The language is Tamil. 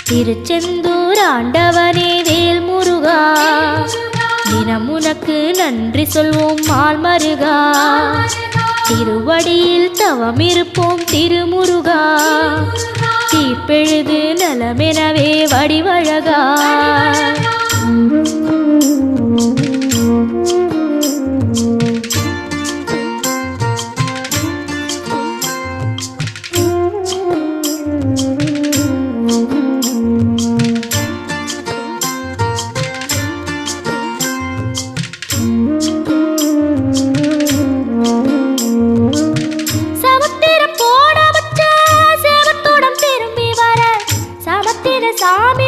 திருச்செந்தூர் ஆண்டவனே வேல் முருகா, தினம் உனக்கு நன்றி சொல்வோம் மால் மருகா. திருவடியில் தவம் இருப்போம் திருமுருகா, தீப்பெழுது நலமெனவே வடிவழகா. சாமி